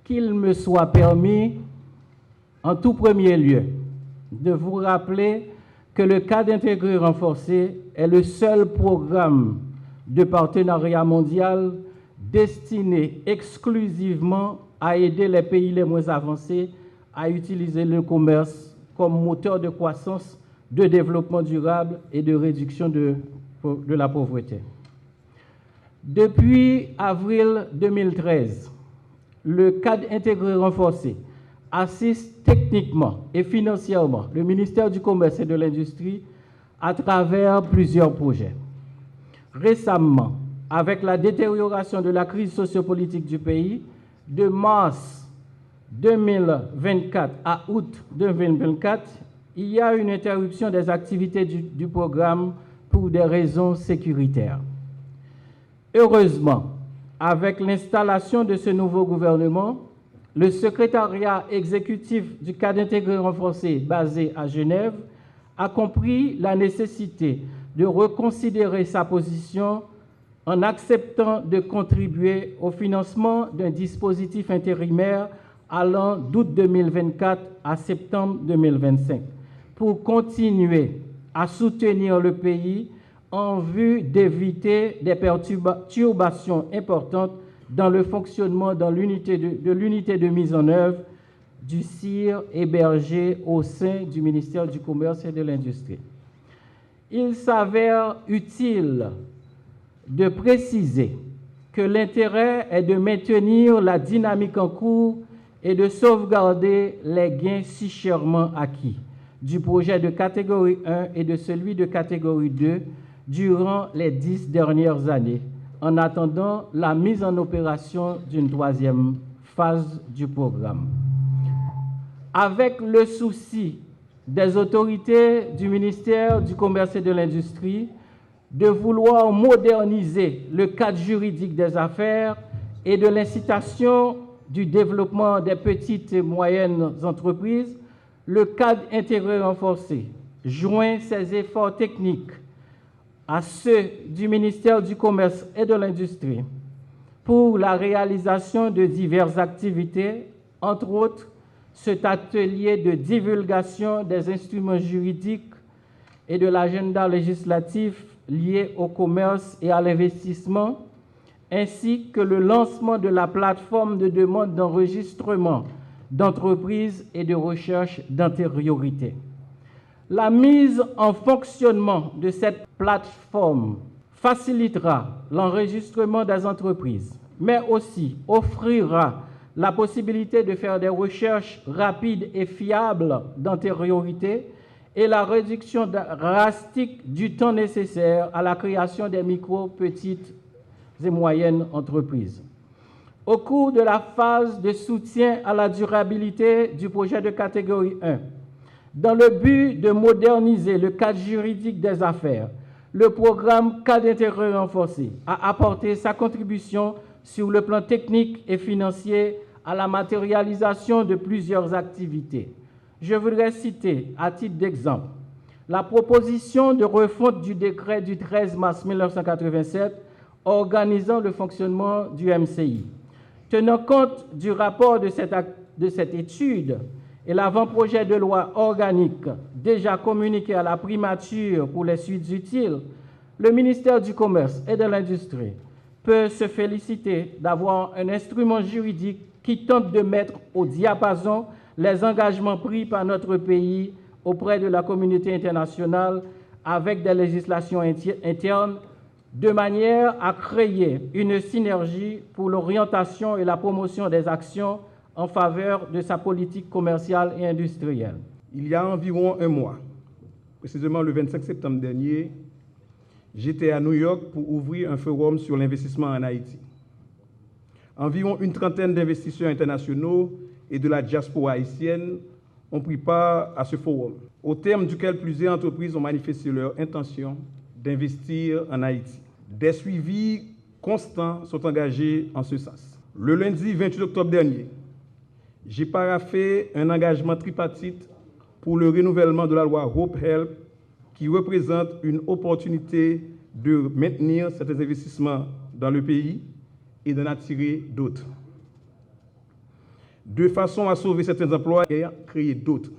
qu'il me soit permis, en tout premier lieu, de vous rappeler que le cadre intégré renforcé est le seul programme de partenariat mondial destiné exclusivement à aider les pays les moins avancés à utiliser le commerce comme moteur de croissance, de développement durable et de réduction de la pauvreté. Depuis avril 2013, le cadre intégré renforcé assiste techniquement et financièrement le ministère du Commerce et de l'Industrie à travers plusieurs projets. Récemment, avec la détérioration de la crise sociopolitique du pays, de mars 2024 à août 2024, il y a une interruption des activités du programme pour des raisons sécuritaires. Heureusement, avec l'installation de ce nouveau gouvernement, le secrétariat exécutif du cadre intégré renforcé basé à Genève a compris la nécessité de reconsidérer sa position en acceptant de contribuer au financement d'un dispositif intérimaire allant d'août 2024 à septembre 2025 pour continuer à soutenir le pays en vue d'éviter des perturbations importantes dans le fonctionnement de l'unité de mise en œuvre du CIR hébergé au sein du ministère du Commerce et de l'Industrie. Il s'avère utile de préciser que l'intérêt est de maintenir la dynamique en cours et de sauvegarder les gains si chèrement acquis du projet de catégorie 1 et de celui de catégorie 2 durant les 10 dernières années, en attendant la mise en opération d'une troisième phase du programme. Avec le souci des autorités du ministère du Commerce et de l'Industrie de vouloir moderniser le cadre juridique des affaires et de l'incitation du développement des petites et moyennes entreprises, le cadre intégré renforcé joint ses efforts techniques à ceux du ministère du Commerce et de l'Industrie pour la réalisation de diverses activités, entre autres cet atelier de divulgation des instruments juridiques et de l'agenda législatif lié au commerce et à l'investissement, ainsi que le lancement de la plateforme de demande d'enregistrement d'entreprises et de recherche d'antériorité. La mise en fonctionnement de cette plateforme facilitera l'enregistrement des entreprises, mais aussi offrira la possibilité de faire des recherches rapides et fiables d'antériorité et la réduction drastique du temps nécessaire à la création des micro, petites et moyennes entreprises. Au cours de la phase de soutien à la durabilité du projet de catégorie 1, dans le but de moderniser le cadre juridique des affaires, le programme Cadre intégré renforcé a apporté sa contribution sur le plan technique et financier à la matérialisation de plusieurs activités. Je voudrais citer, à titre d'exemple, la proposition de refonte du décret du 13 mars 1987 organisant le fonctionnement du MCI. Tenant compte du rapport de cette étude et l'avant-projet de loi organique déjà communiqué à la primature pour les suites utiles, le ministère du Commerce et de l'Industrie peut se féliciter d'avoir un instrument juridique qui tente de mettre au diapason les engagements pris par notre pays auprès de la communauté internationale avec des législations internes, de manière à créer une synergie pour l'orientation et la promotion des actions en faveur de sa politique commerciale et industrielle. Il y a environ un mois, précisément le 25 septembre dernier, j'étais à New York pour ouvrir un forum sur l'investissement en Haïti. Environ une trentaine d'investisseurs internationaux et de la diaspora haïtienne ont pris part à ce forum, au terme duquel plusieurs entreprises ont manifesté leur intention d'investir en Haïti. Des suivis constants sont engagés en ce sens. Le lundi 28 octobre dernier, j'ai paraphé un engagement tripartite pour le renouvellement de la loi Hope Help qui représente une opportunité de maintenir certains investissements dans le pays et d'en attirer d'autres. de façon à sauver certains emplois et à créer d'autres.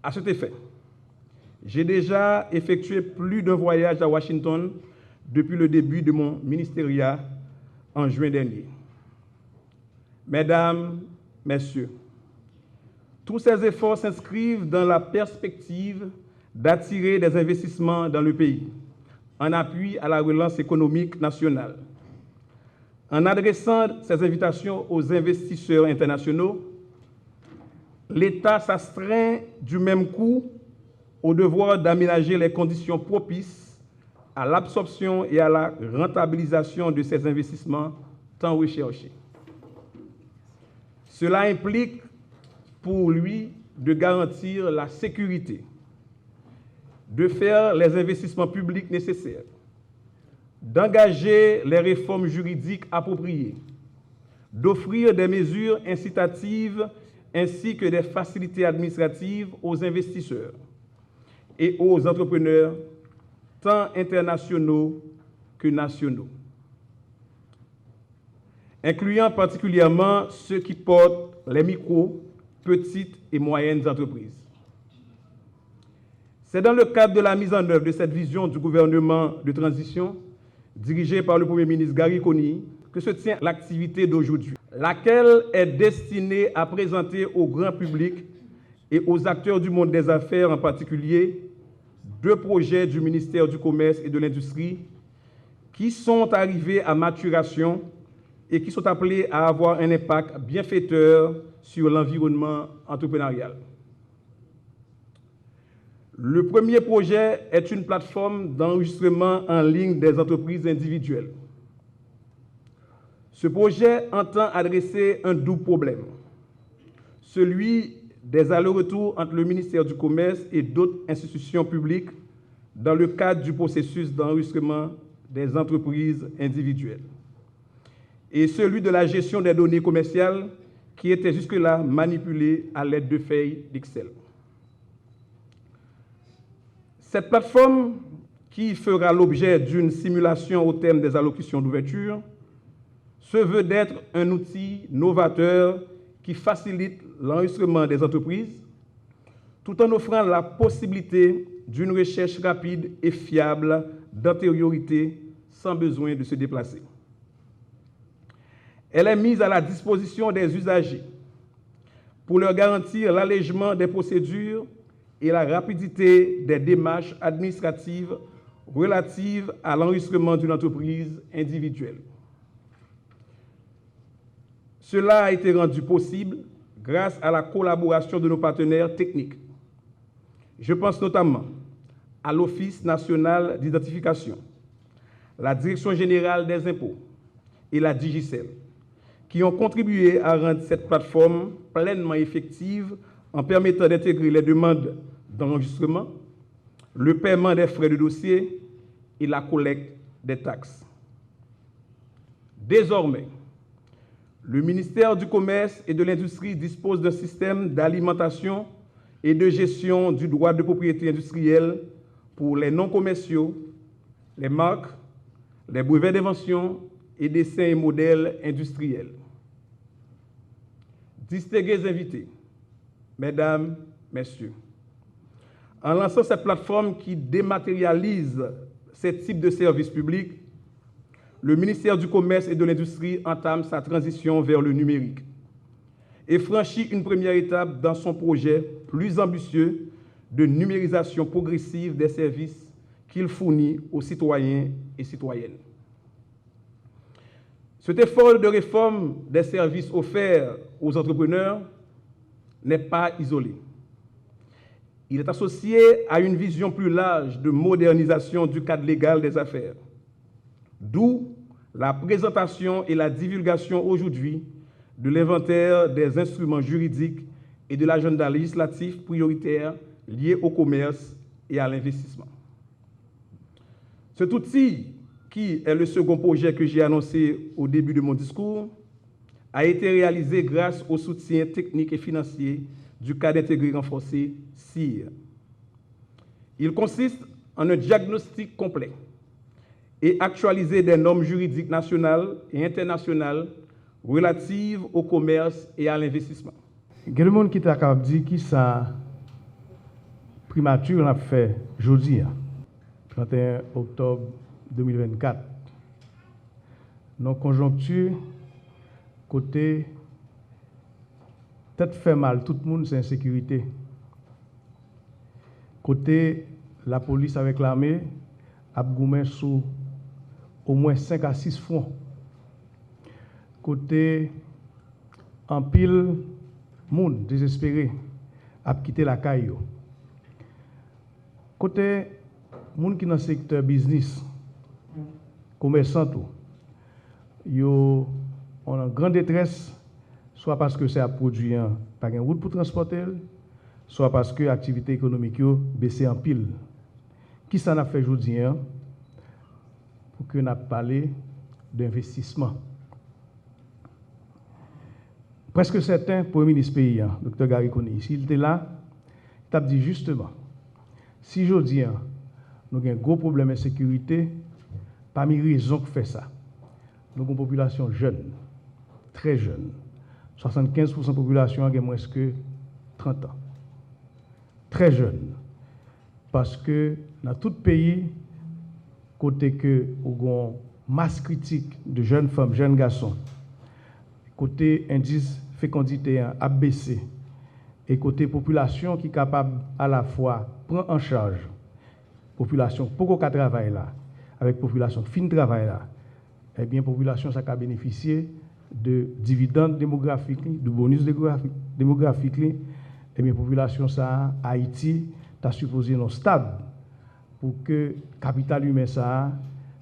À cet effet, j'ai déjà effectué plus d'un voyage à Washington depuis le début de mon ministériat en juin dernier. Mesdames, Messieurs, tous ces efforts s'inscrivent dans la perspective d'attirer des investissements dans le pays, en appui à la relance économique nationale. En adressant ces invitations aux investisseurs internationaux, l'État s'astreint du même coup au devoir d'aménager les conditions propices à l'absorption et à la rentabilisation de ces investissements tant recherchés. Cela implique pour lui de garantir la sécurité, de faire les investissements publics nécessaires, d'engager les réformes juridiques appropriées, d'offrir des mesures incitatives ainsi que des facilités administratives aux investisseurs et aux entrepreneurs, tant internationaux que nationaux, incluant particulièrement ceux qui portent les micro, petites et moyennes entreprises. C'est dans le cadre de la mise en œuvre de cette vision du gouvernement de transition, dirigé par le Premier ministre Gary Conille, que se tient l'activité d'aujourd'hui, laquelle est destinée à présenter au grand public et aux acteurs du monde des affaires en particulier 2 projets du ministère du Commerce et de l'Industrie qui sont arrivés à maturation et qui sont appelés à avoir un impact bienfaiteur sur l'environnement entrepreneurial. Le premier projet est une plateforme d'enregistrement en ligne des entreprises individuelles. Ce projet entend adresser un double problème, celui des allers-retours entre le ministère du Commerce et d'autres institutions publiques dans le cadre du processus d'enregistrement des entreprises individuelles, et celui de la gestion des données commerciales qui étaient jusque-là manipulées à l'aide de feuilles d'Excel. Cette plateforme, qui fera l'objet d'une simulation au terme des allocutions d'ouverture, se veut d'être un outil novateur qui facilite l'enregistrement des entreprises, tout en offrant la possibilité d'une recherche rapide et fiable d'antériorité sans besoin de se déplacer. Elle est mise à la disposition des usagers pour leur garantir l'allègement des procédures et la rapidité des démarches administratives relatives à l'enregistrement d'une entreprise individuelle. Cela a été rendu possible grâce à la collaboration de nos partenaires techniques. Je pense notamment à l'Office national d'identification, la Direction générale des impôts et la Digicel, qui ont contribué à rendre cette plateforme pleinement effective en permettant d'intégrer les demandes d'enregistrement, le paiement des frais de dossier et la collecte des taxes. Désormais, le ministère du Commerce et de l'Industrie dispose d'un système d'alimentation et de gestion du droit de propriété industrielle pour les non-commerciaux, les marques, les brevets d'invention et dessins et modèles industriels. Distingués invités, Mesdames, Messieurs, en lançant cette plateforme qui dématérialise ces types de services publics, le ministère du Commerce et de l'Industrie entame sa transition vers le numérique et franchit une première étape dans son projet plus ambitieux de numérisation progressive des services qu'il fournit aux citoyens et citoyennes. Cet effort de réforme des services offerts aux entrepreneurs n'est pas isolé. Il est associé à une vision plus large de modernisation du cadre légal des affaires, d'où la présentation et la divulgation aujourd'hui de l'inventaire des instruments juridiques et de l'agenda législatif prioritaire lié au commerce et à l'investissement. Cet outil, qui est le second projet que j'ai annoncé au début de mon discours, a été réalisé grâce au soutien technique et financier du cadre intégré renforcé CIR. Il consiste en un diagnostic complet et actualisé des normes juridiques nationales et internationales relatives au commerce et à l'investissement. Il y a des gens qui sont capables de dire qui ça primature a fait jeudi, 31 octobre 2024. Dans la conjoncture, côté tête fait mal, tout le monde c'est insécurité. Côté la police avec l'armée, a goumé sous au moins 5 à 6 fronts. Côté en pile, monde désespéré, a quitté la caille. Côté monde qui dans le secteur business, commerçant tout, yo en grande détresse, soit parce que c'est à produire pas une route pour transporter, soit parce que l'activité économique yo baissé en pile. Qui ça n'a fait aujourd'hui pour que n'a parlé d'investissement. Presque certain Premier ministre pays, Dr. Gary Coney, s'il était là, il a dit justement, si aujourd'hui nous avons un gros problème de sécurité, parmi les raisons qui fait ça, nous avons une population jeune, très jeune. 75% de la population a moins que 30 ans. Très jeune. Parce que dans tout pays, côté que nous avons une masse critique de jeunes femmes, jeunes garçons, côté indice fécondité a baissé, et côté population qui est capable à la fois prendre en charge population pour qu'elle travaille là, avec population fin travail là, eh bien population ça a bénéficié de dividendes démographiques, de bonus démographiques, eh bien population ça Haïti t'a supposé un stade pour que capital humain ça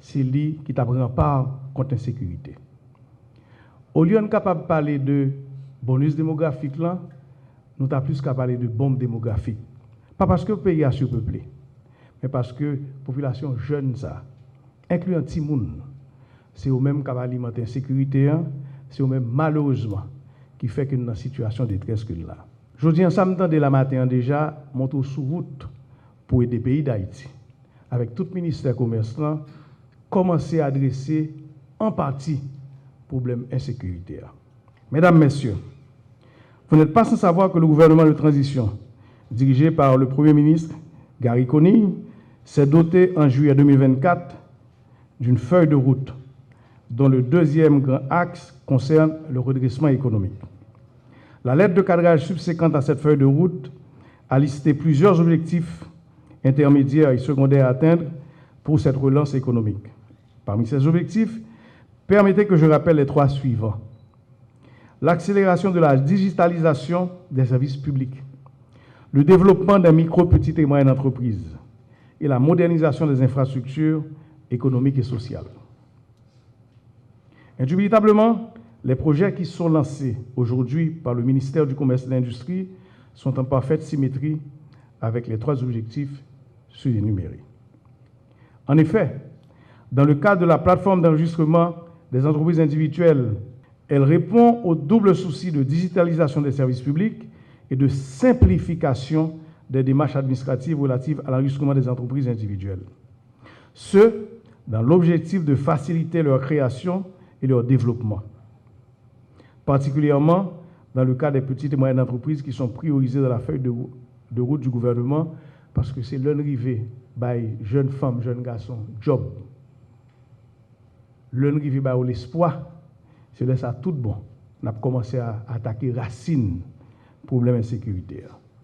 c'est lui qui t'a prend part contre l'insécurité. Au lieu de capable de parler de bonus démographique là, nous sommes plus qu'à parler de bombe démographique. Pas parce que le pays a surpeuplé, mais parce que la population jeune, ça, incluant Timoun, c'est au même qui va alimenter l'insécurité, c'est au même malheureusement qui fait que nous sommes dans une situation de détresse que là. Je dis ensemble de la matin déjà, monter sous route pour aider le pays d'Haïti, avec tout le ministère commerce, commencer à adresser en partie le problème insécurité. Mesdames, Messieurs, vous n'êtes pas sans savoir que le gouvernement de transition, dirigé par le Premier ministre Gary Coney, s'est doté en juillet 2024 d'une feuille de route dont le deuxième grand axe concerne le redressement économique. La lettre de cadrage subséquente à cette feuille de route a listé plusieurs objectifs intermédiaires et secondaires à atteindre pour cette relance économique. Parmi ces objectifs, permettez que je rappelle les 3 suivants. L'accélération de la digitalisation des services publics, le développement des micro, petites et moyennes entreprises et la modernisation des infrastructures économiques et sociales. Indubitablement, les projets qui sont lancés aujourd'hui par le ministère du Commerce et de l'Industrie sont en parfaite symétrie avec les 3 objectifs surénumérés. En effet, dans le cadre de la plateforme d'enregistrement des entreprises individuelles, elle répond au double souci de digitalisation des services publics et de simplification des démarches administratives relatives à l'enregistrement des entreprises individuelles. Ce, dans l'objectif de faciliter leur création et leur développement, particulièrement dans le cas des petites et moyennes entreprises qui sont priorisées dans la feuille de route du gouvernement parce que c'est l'arrivée by jeunes femmes, jeunes garçons, job. L'arrivée by l'espoir. C'est là ça tout bon. On a commencé à attaquer racine problème insécuritaire.